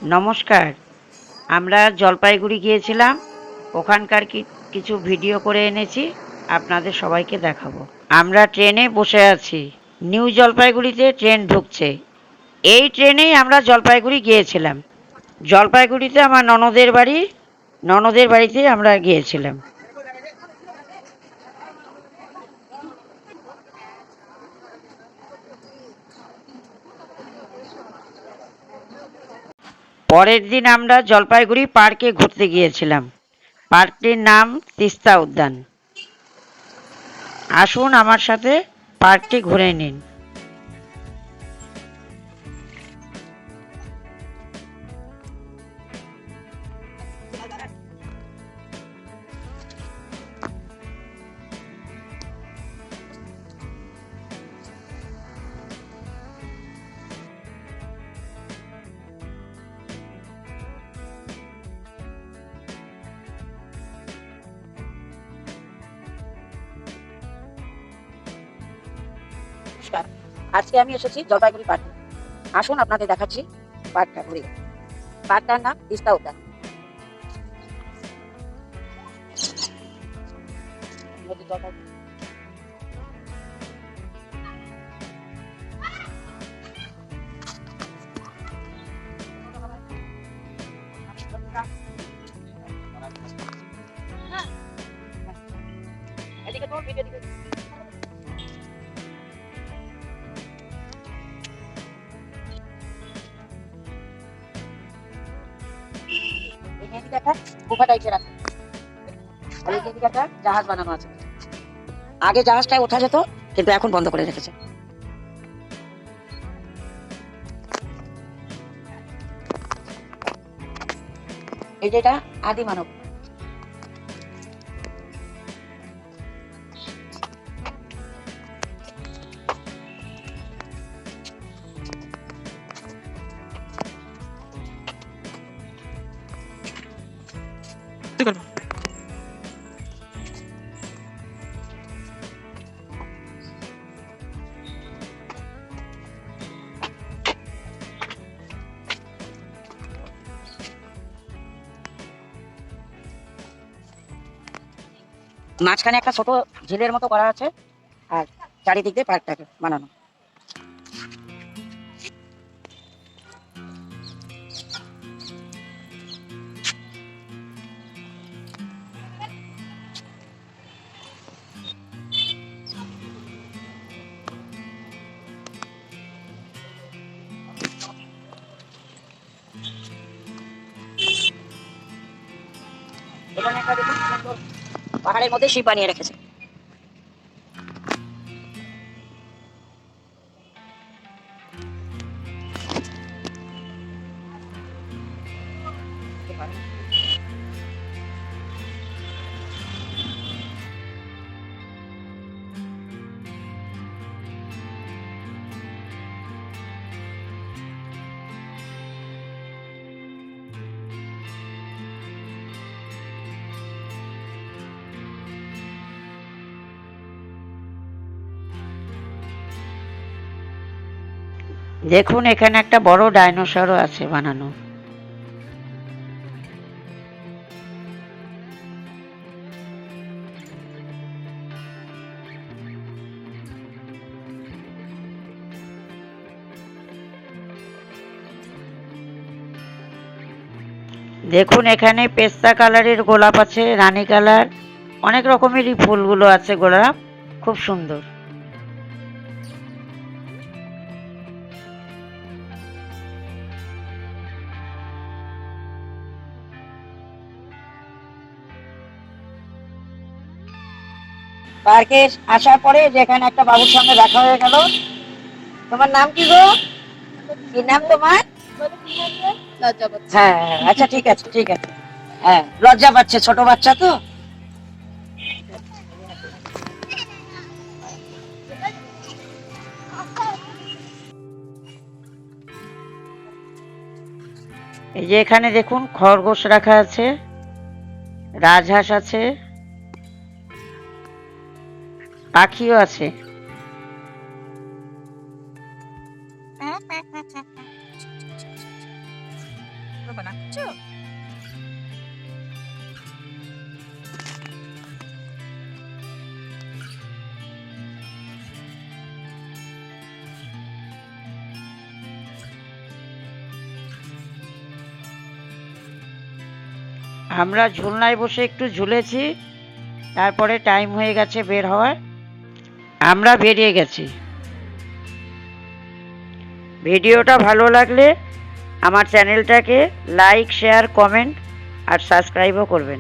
নমস্কার। আমরা জলপাইগুড়ি গিয়েছিলাম। ওখানকার কিছু ভিডিও করে এনেছি, আপনাদের সবাইকে দেখাবো। আমরা ট্রেনে বসে আছি। নিউ জলপাইগুড়িতে ট্রেন ঢুকছে। এই ট্রেনেই আমরা জলপাইগুড়ি গিয়েছিলাম। জলপাইগুড়িতে আমার ননদের বাড়ি। ননদের বাড়িতে আমরা গিয়েছিলাম। পরের দিন আমরা জলপাইগুড়ি পার্কে ঘুরতে গিয়েছিলাম। পার্কটির নাম তিস্তা উদ্যান। আসুন আমার সাথে পার্কটি ঘুরে নিন। নমস্কার। আজকে আমি এসেছি জলপাইগুড়ি পার্কে। আসুন আপনাদের দেখাচ্ছি পার্কটা ঘুরে। পার্কটার নাম তিস্তা উদ্যান। এদিকে তোর ভিডিও দিকে। এদিকে একটা গুহা টাইপের আছে। আর এদিকে একটা জাহাজ বানানো আছে। আগে জাহাজটায় ওঠা যেত, কিন্তু এখন বন্ধ করে রেখেছে। এই যে এটা আদি মানব। মাঝখানে একটা ছোট ঝিলের মতো করা আছে, আর চারিদিক দিয়ে পার্কটাকে বানানো। এখানে একটা দেখুন সুন্দর পাহাড়ের মধ্যে শিপ বানিয়ে রেখেছে। দেখুন এখানে একটা বড় ডাইনোসরও আছে বানানো। দেখুন এখানে পেস্তা কালারের গোলাপ আছে, রানী কালার, অনেক রকমেরই ফুলগুলো আছে। গোলাপ খুব সুন্দর। পার্কে আসার পরে যেখানে একটা বাবুর সঙ্গে দেখা হয়ে গেল। তোমার নাম কি গো? কি নাম তোমার? হ্যাঁ হ্যাঁ, আচ্ছা ঠিক আছে ঠিক আছে। হ্যাঁ, লজ্জা পাচ্ছে, ছোট বাচ্চা তো। এই যে এখানে দেখুন খরগোশ রাখা আছে, রাজহাঁস আছে, পাখিও আছে। হবে না, বুঝছো? আমরা ঝুলনায় বসে একটু ঝুলেছি, তারপরে টাইম হয়ে গেছে বের হওয়ার, আমরা বেরিয়ে গেছি। ভিডিওটা ভালো লাগলে আমার চ্যানেলটাকে লাইক, শেয়ার, কমেন্ট আর সাবস্ক্রাইবও করবেন।